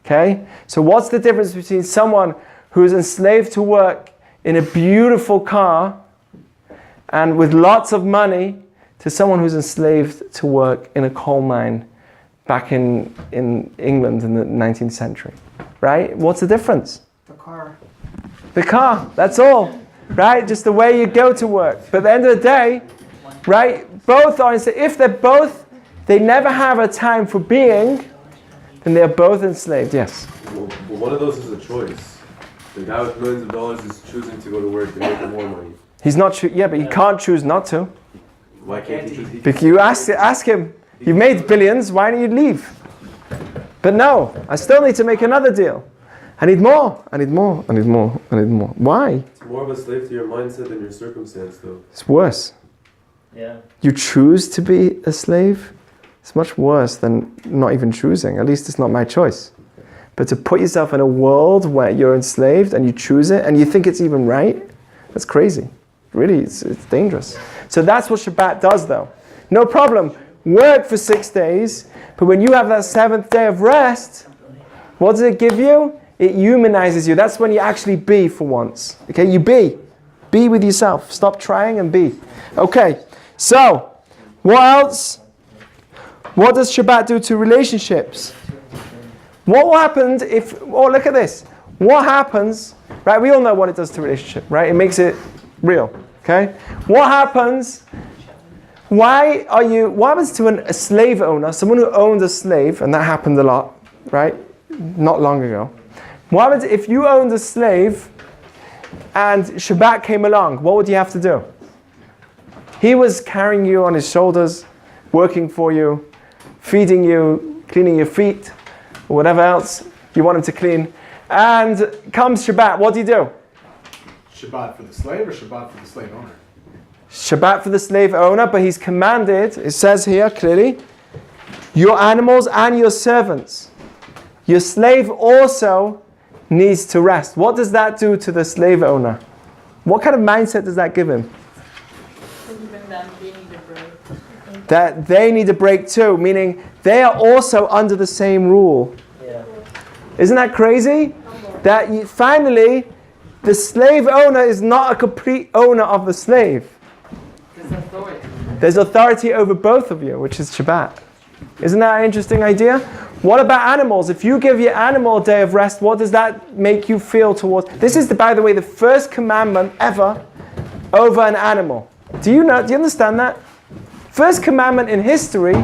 Okay? So what's the difference between someone who's enslaved to work in a beautiful car and with lots of money to someone who's enslaved to work in a coal mine back in England in the 19th century? Right? What's the difference? The car. The car, that's all. Right? Just the way you go to work. But at the end of the day, right, both are, if they're both, they never have a time for being, then they're both enslaved. Yes? Well, one of those is a choice. The guy with millions of dollars is choosing to go to work and make more money. He's not, but he can't choose not to. Why can't he choose? Because you ask him, you made billions, why don't you leave? But no, I still need to make another deal. I need more, I need more, I need more, I need more. Why? It's more of a slave to your mindset than your circumstance, though. It's worse. Yeah. You choose to be a slave, it's much worse than not even choosing. At least it's not my choice. But to put yourself in a world where you're enslaved and you choose it and you think it's even right, that's crazy. Really, it's dangerous. So that's what Shabbat does, though. No problem. Work for 6 days, but when you have that 7th day of rest, what does it give you? It humanizes you. That's when you actually be for once. Okay, you be. Be with yourself. Stop trying and be. Okay, so what else? What does Shabbat do to relationships? What happens if, look at this. What happens, right? We all know what it does to relationship, right? It makes it real, okay? What happens, what happens to a slave owner, someone who owned a slave, and that happened a lot, right? Not long ago. What happens if you owned a slave and Shabbat came along? What would you have to do? He was carrying you on his shoulders, working for you, feeding you, cleaning your feet, or whatever else you want him to clean. And comes Shabbat, what do you do? Shabbat for the slave or Shabbat for the slave owner? Shabbat for the slave owner, but he's commanded, it says here clearly, your animals and your servants. Your slave also needs to rest. What does that do to the slave owner? What kind of mindset does that give him? That they need a break too, meaning they are also under the same rule. Yeah. Isn't that crazy? That finally, the slave owner is not a complete owner of the slave. There's authority. There's authority over both of you, which is Shabbat. Isn't that an interesting idea? What about animals? If you give your animal a day of rest, what does that make you feel towards? This is, by the way, the first commandment ever over an animal. Do you understand that? First commandment in history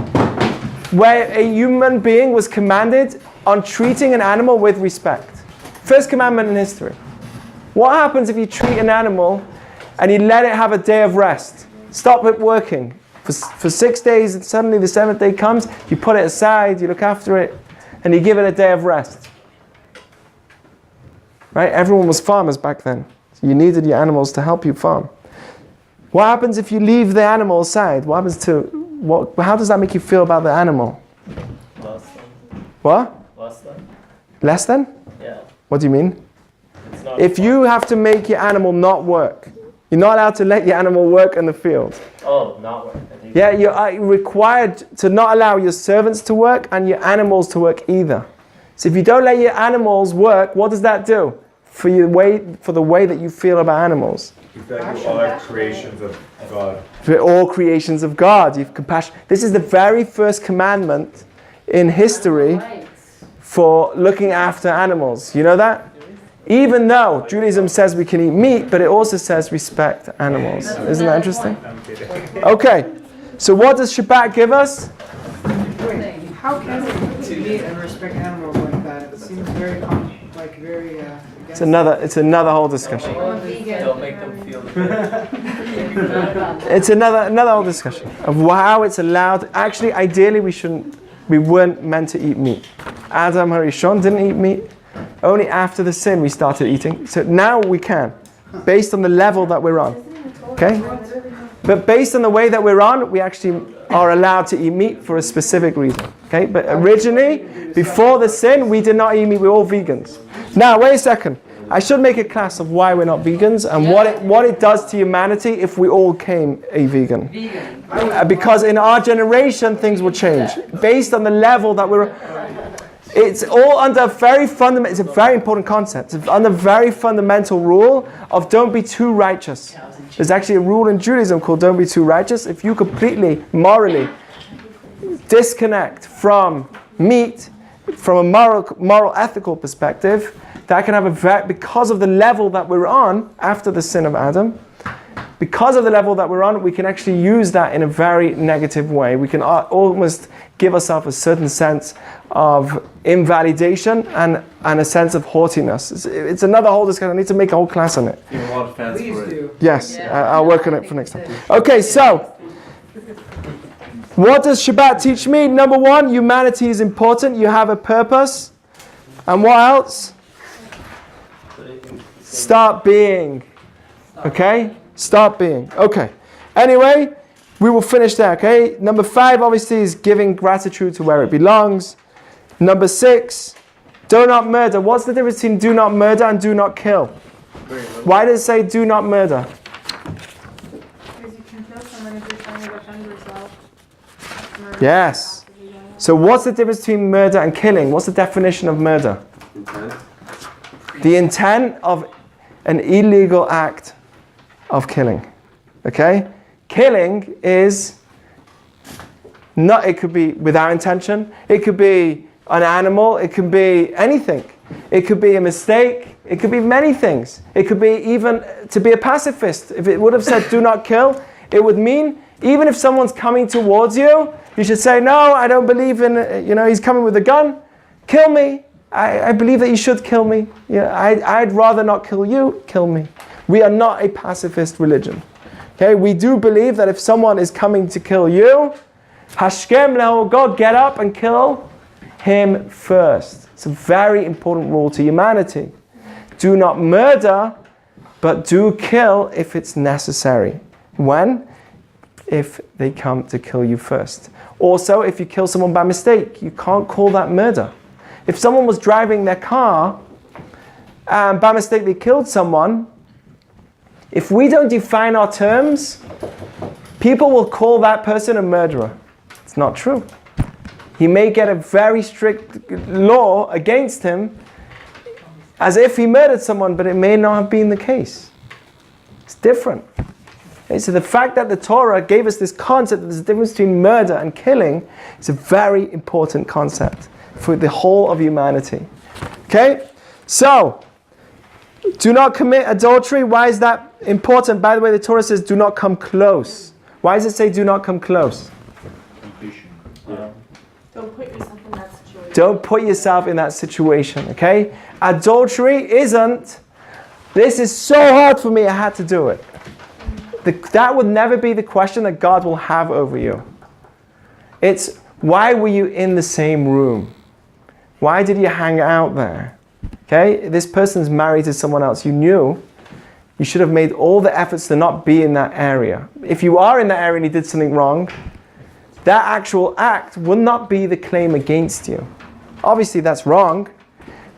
where a human being was commanded on treating an animal with respect. First commandment in history. What happens if you treat an animal and you let it have a day of rest? Stop it working. For 6 days, and suddenly the 7th day comes, you put it aside, you look after it, and you give it a day of rest. Right? Everyone was farmers back then. So you needed your animals to help you farm. What happens if you leave the animal aside? What happens to, how does that make you feel about the animal? Less than. What? Less than. Less than? Yeah. What do you mean? It's not If you have to make your animal not work, you're not allowed to let your animal work in the field. Oh, not work. I think Yeah, you're required to not allow your servants to work and your animals to work either. So if you don't let your animals work, what does that do for the way that you feel about animals? You feel like you all are creations of God. We're all creations of God. You've compassion. This is the very first commandment in history for looking after animals. You know that? Even though Judaism says we can eat meat, but it also says respect animals. Isn't that interesting? Okay, so what does Shabbat give us? Wait, how can we meet and respect animals like that? It seems very, very. It's another whole discussion. Don't make them feel It's another whole discussion of how it's allowed. Actually, ideally, we weren't meant to eat meat. Adam Harishon didn't eat meat. Only after the sin we started eating. So now we can, based on the level that we're on. Okay? But based on the way that we're on, we actually are allowed to eat meat for a specific reason. Okay? But originally, before the sin, we did not eat meat. We were all vegans. Now, wait a second. I should make a class of why we're not vegans and what it does to humanity if we all came a vegan. Because in our generation, things will change. Based on the level that we're... It's all under very fundamental... It's a very important concept. It's under very fundamental rule of don't be too righteous. There's actually a rule in Judaism called don't be too righteous. If you completely, morally disconnect from meat, from a moral ethical perspective, that can have because of the level that we're on after the sin of Adam, because of the level that we're on, we can actually use that in a very negative way. We can almost give ourselves a certain sense of invalidation and a sense of haughtiness. It's another whole discussion. I need to make a whole class on it. You have a lot of fans for it. Yes, I'll work on it for next time. Okay, so what does Shabbat teach me? Number one, humanity is important. You have a purpose. And what else? Start being. Okay? Start being. Okay. Anyway, we will finish there, okay? Number 5, obviously, is giving gratitude to where it belongs. Number 6, do not murder. What's the difference between do not murder and do not kill? Why does it say do not murder? Because you can kill someone if you're trying to defend yourself. Murder. Yes. So what's the difference between murder and killing? What's the definition of murder? Intent. The intent of an illegal act of killing. Okay? Killing is not, it could be without intention, it could be an animal, it could be anything. It could be a mistake, it could be many things. It could be even to be a pacifist. If it would have said do not kill, it would mean even if someone's coming towards you, you should say, no, I don't believe in, he's coming with a gun, kill me. I believe that you should kill me. Yeah, I'd rather not kill you, kill me. We are not a pacifist religion. Okay, we do believe that if someone is coming to kill you, Hashkem leho, God, get up and kill him first. It's a very important rule to humanity. Do not murder, but do kill if it's necessary. When? If they come to kill you first. Also, if you kill someone by mistake, you can't call that murder. If someone was driving their car and by mistake they killed someone, if we don't define our terms, people will call that person a murderer. It's not true. He may get a very strict law against him as if he murdered someone, but it may not have been the case. It's different. Okay, so the fact that the Torah gave us this concept that there's a difference between murder and killing is a very important concept for the whole of humanity. Okay? So, do not commit adultery. Why is that important? By the way, the Torah says do not come close. Why does it say do not come close? Don't put yourself in that situation. Don't put yourself in that situation, okay? Adultery isn't, this is so hard for me, I had to do it. That would never be the question that God will have over you. It's, why were you in the same room? Why did you hang out there? Okay, this person's married to someone else you knew. You should have made all the efforts to not be in that area. If you are in that area and you did something wrong, that actual act will not be the claim against you. Obviously that's wrong,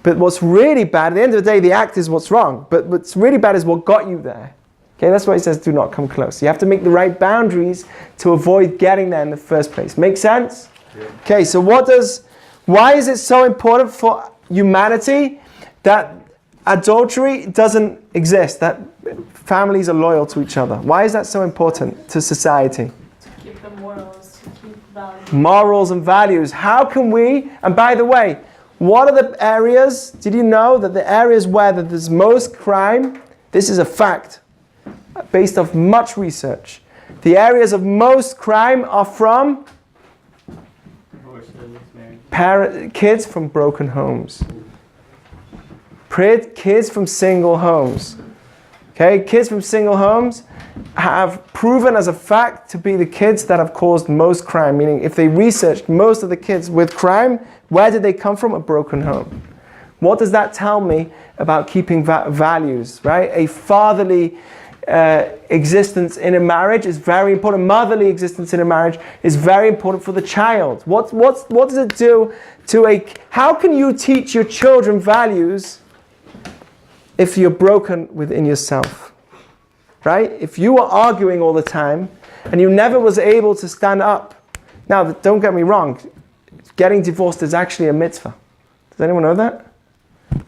but what's really bad, at the end of the day, the act is what's wrong, but what's really bad is what got you there. Okay, that's why it says do not come close. You have to make the right boundaries to avoid getting there in the first place. Make sense? Yeah. Okay, so why is it so important for humanity that adultery doesn't exist, that families are loyal to each other. Why is that so important to society? To keep the morals, to keep values. Morals and values. How can we, and by the way, what are the areas, did you know that the areas where there's most crime, this is a fact, based off much research. The areas of most crime are from kids from broken homes. Kids from single homes. Okay, kids from single homes have proven as a fact to be the kids that have caused most crime. Meaning, if they researched most of the kids with crime, where did they come from? A broken home. What does that tell me about keeping values, right? A fatherly existence in a marriage is very important. Motherly existence in a marriage is very important for the child. What does it do to how can you teach your children values if you're broken within yourself? Right? If you are arguing all the time and you never was able to stand up. Now, don't get me wrong. Getting divorced is actually a mitzvah. Does anyone know that?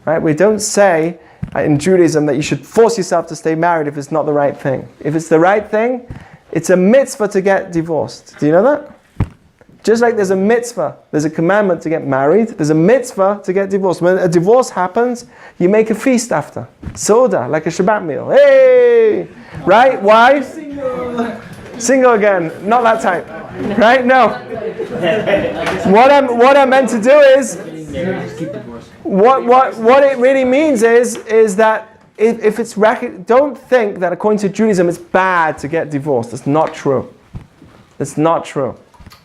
Right? We don't say in Judaism that you should force yourself to stay married if it's not the right thing. If it's the right thing, it's a mitzvah to get divorced. Do you know that? Just like there's a mitzvah, there's a commandment to get married, there's a mitzvah to get divorced. When a divorce happens, you make a feast after. Soda, like a Shabbat meal. Hey! Right? Why? Single again. Not that type. Right? No. What I'm meant to do is, what it really means is that if it's don't think that according to Judaism it's bad to get divorced. That's not true. It's not true.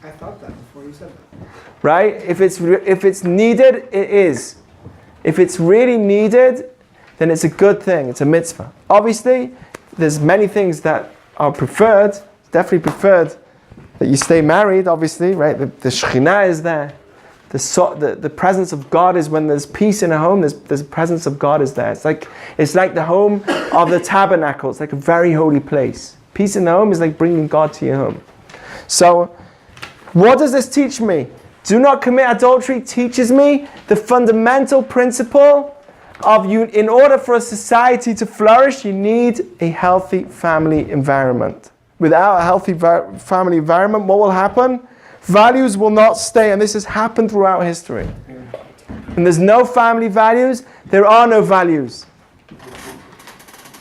I thought that before you said that. Right? If it's needed, it is. If it's really needed, then it's a good thing. It's a mitzvah. Obviously, there's many things that are preferred. It's definitely preferred that you stay married. Obviously, right? The Shekhinah is there. The presence of God is when there's peace in a home. There's the presence of God is there. It's like the home of the tabernacle. It's like a very holy place. Peace in the home is like bringing God to your home. So, what does this teach me? Do not commit adultery teaches me the fundamental principle of in order for a society to flourish, you need a healthy family environment. Without a healthy family environment, what will happen? Values will not stay, and this has happened throughout history. And there's no family values, there are no values.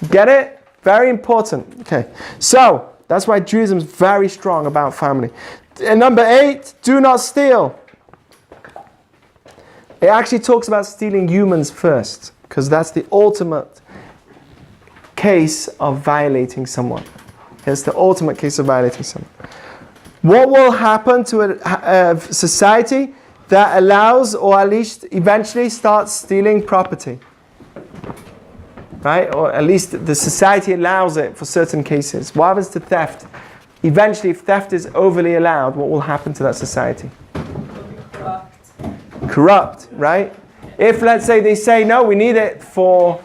Get it? Very important. Okay, so that's why Judaism is very strong about family. And number 8, do not steal. It actually talks about stealing humans first, because that's the ultimate case of violating someone. It's the ultimate case of violating someone. What will happen to a society that allows, or at least eventually starts stealing property? Right? Or at least the society allows it for certain cases. What happens to theft? Eventually, if theft is overly allowed, what will happen to that society? Corrupt, right? If, let's say, they say, no, we need it for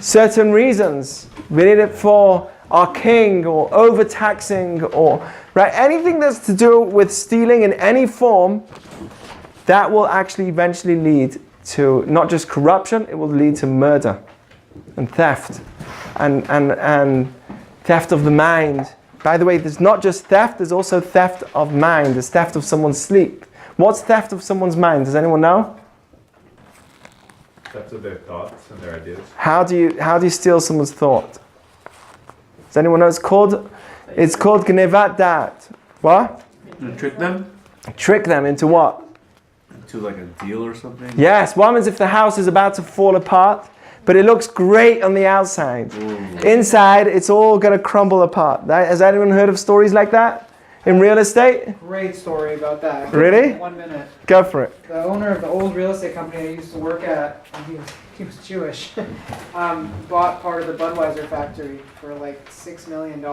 certain reasons. We need it for our king, or overtaxing, or right, anything that's to do with stealing in any form, that will actually eventually lead to not just corruption, it will lead to murder and theft and theft of the mind. By the way, there's not just theft, there's also theft of mind. There's theft of someone's sleep. What's theft of someone's mind? Does anyone know? Theft of their thoughts and their ideas. How do you steal someone's thought? Does anyone know? It's called Gnevat Da'at. What? Trick them? Trick them into what? To like a deal or something? Yes. What happens if the house is about to fall apart, but it looks great on the outside? Ooh. Inside, it's all going to crumble apart. Has anyone heard of stories like that in real estate? Great story about that. Really? 1 minute. Go for it. The owner of the old real estate company I used to work at, and he was Jewish, bought part of the Budweiser factory for like $6 million.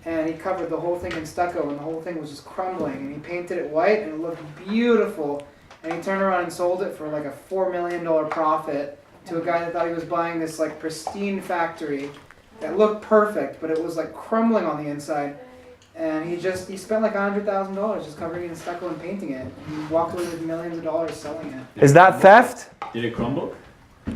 And he covered the whole thing in stucco, and the whole thing was just crumbling. And he painted it white, and it looked beautiful. And he turned around and sold it for like a $4 million profit to a guy that thought he was buying this like pristine factory that looked perfect, but it was like crumbling on the inside. And he spent like $100,000 just covering it in stucco and painting it. And he walked away with millions of dollars selling it. Is that theft? Did it crumble?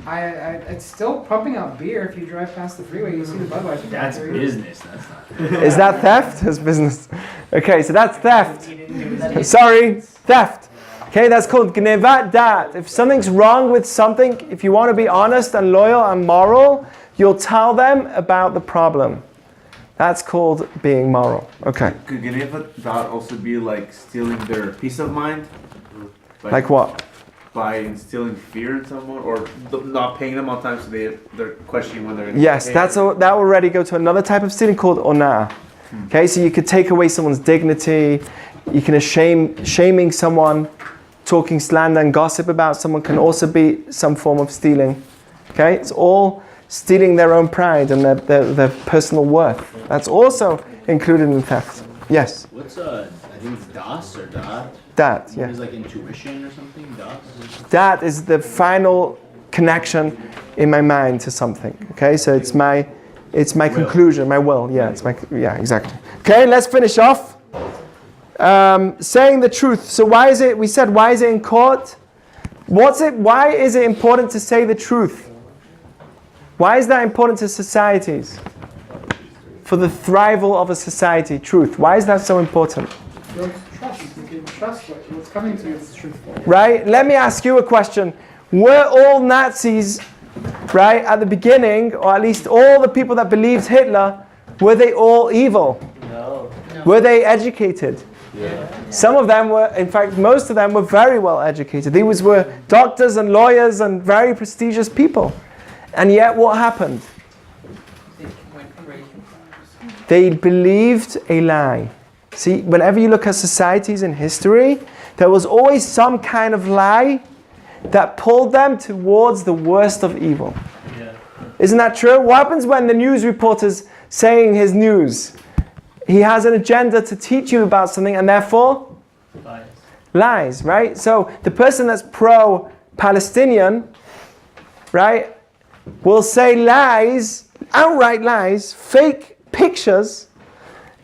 It's still pumping out beer. If you drive past the freeway, you see the Budweiser. That's factory. business. That's not. Is that theft? That's business. Okay, so that's theft. Sorry, theft. Okay, that's called gnevat dat. If something's wrong with something, if you want to be honest and loyal and moral, you'll tell them about the problem. That's called being moral. Okay. Could gnevat dat also be like stealing their peace of mind? Like what? By instilling fear in someone, or not paying them on time, so they're questioning whether. Yes, that will already go to another type of stealing called onah. Okay, so you could take away someone's dignity. You can shaming someone, talking slander and gossip about someone can also be some form of stealing. Okay, it's all stealing their own pride and their personal worth. That's also included in theft. Yes. What's I think it's das or dat. Dat, yeah. It's like intuition or something. Das. That is the final connection in my mind to something. Okay, so it's my conclusion, my will. Yeah, exactly. Okay, let's finish off. Saying the truth. So why is it in court? Why is it important to say the truth? Why is that important to societies? For the thrival of a society, truth. Why is that so important? Trust. You can trust what's coming to you is truthful. Right? Let me ask you a question. Were all Nazis, right, at the beginning, or at least all the people that believed Hitler, were they all evil? No. Were they educated? Yeah. Some of them were, in fact, most of them were very well educated. These were doctors and lawyers and very prestigious people. And yet what happened? They believed a lie. See, whenever you look at societies in history, there was always some kind of lie that pulled them towards the worst of evil. Yeah. Isn't that true? What happens when the news reporter's saying his news? He has an agenda to teach you about something and therefore lies, right? So the person that's pro-Palestinian, right, will say lies, outright lies, fake pictures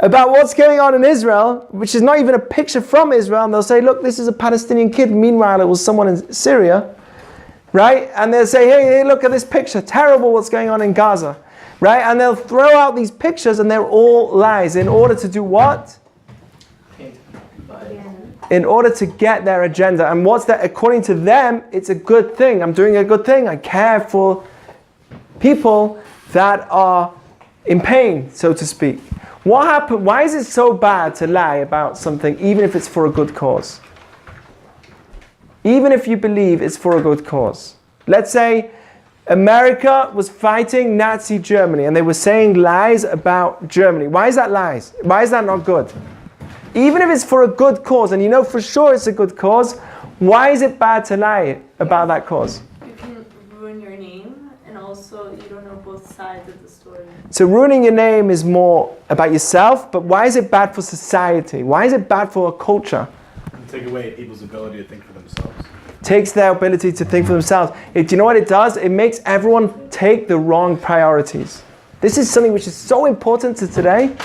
about what's going on in Israel, which is not even a picture from Israel, and they'll say, look, this is a Palestinian kid. Meanwhile, it was someone in Syria, right? And they'll say, hey, look at this picture. Terrible what's going on in Gaza, right? And they'll throw out these pictures, and they're all lies. In order to do what? In order to get their agenda. And what's that? According to them, it's a good thing. I'm doing a good thing. I care for people that are in pain, so to speak. What happened? Why is it so bad to lie about something, even if it's for a good cause? Even if you believe it's for a good cause. Let's say America was fighting Nazi Germany and they were saying lies about Germany. Why is that lies? Why is that not good? Even if it's for a good cause, and you know for sure it's a good cause, why is it bad to lie about that cause? You can ruin your name, and also you don't know both sides of the story. So ruining your name is more about yourself, but why is it bad for society? Why is it bad for a culture? Take away people's ability to think for themselves. Takes their ability to think for themselves. Do you know what it does? It makes everyone take the wrong priorities. This is something which is so important to today.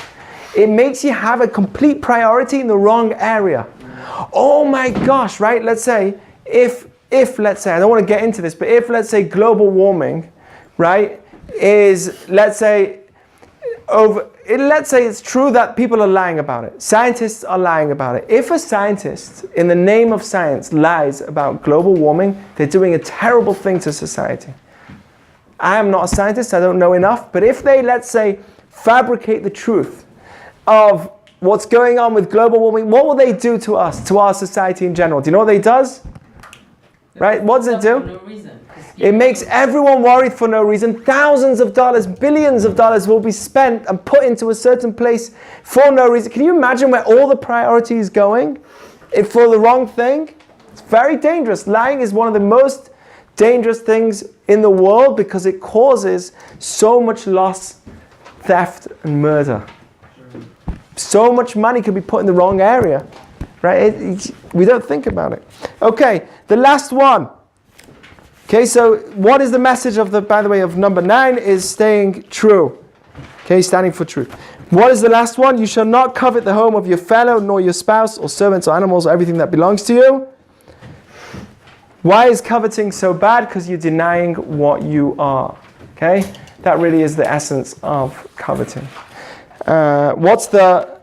It makes you have a complete priority in the wrong area. Oh my gosh, right? Let's say, if let's say, I don't want to get into this, but if let's say global warming, right, is, let's say it's true that people are lying about it. Scientists are lying about it. If a scientist, in the name of science, lies about global warming, they're doing a terrible thing to society. I am not a scientist, I don't know enough, but if they, let's say, fabricate the truth of what's going on with global warming, what will they do to us, to our society in general? Do you know what they does? Right? What does it do? No reason. It makes everyone worried for no reason. Thousands of dollars, billions of dollars will be spent and put into a certain place for no reason. Can you imagine where all the priority is going for the wrong thing? It's very dangerous. Lying is one of the most dangerous things in the world because it causes so much loss, theft, and murder. So much money could be put in the wrong area. Right? We don't think about it. Okay, the last one. Okay, so what is the message of of number 9 is staying true. Okay, standing for truth. What is the last one? You shall not covet the home of your fellow, nor your spouse, or servants, or animals, or everything that belongs to you. Why is coveting so bad? Because you're denying what you are. Okay? That really is the essence of coveting. What's the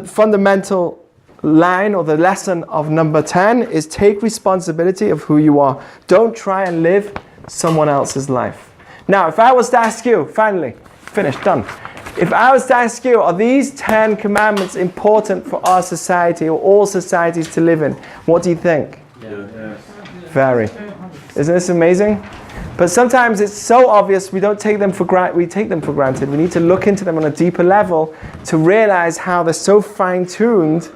fundamental line or the lesson of number 10 is take responsibility of who you are. Don't try and live someone else's life. Now, if I was to ask you, finally, finished, done. If I was to ask you, are these 10 commandments important for our society or all societies to live in? What do you think? Yeah. Very. Isn't this amazing? But sometimes it's so obvious we don't take them for granted. We take them for granted. We need to look into them on a deeper level to realize how they're so fine-tuned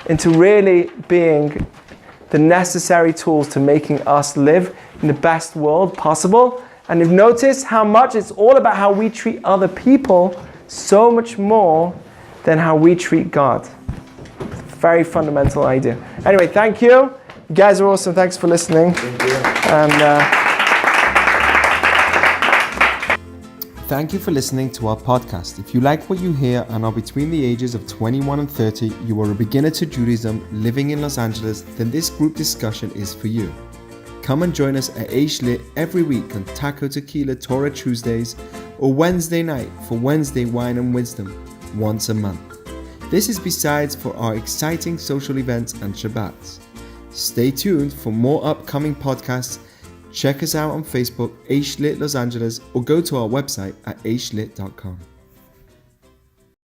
into really being the necessary tools to making us live in the best world possible. And you've noticed how much it's all about how we treat other people so much more than how we treat God. Very fundamental idea. Anyway, thank you. You guys are awesome. Thanks for listening. Thank you. And Thank you for listening to our podcast. If you like what you hear and are between the ages of 21 and 30, you are a beginner to Judaism living in Los Angeles, then this group discussion is for you. Come and join us at Aishlit every week on Taco Tequila Torah Tuesdays or Wednesday night for Wednesday Wine and Wisdom once a month. This is besides for our exciting social events and Shabbats. Stay tuned for more upcoming podcasts. Check us out on Facebook, Aishlit Los Angeles, or go to our website at aishlit.com.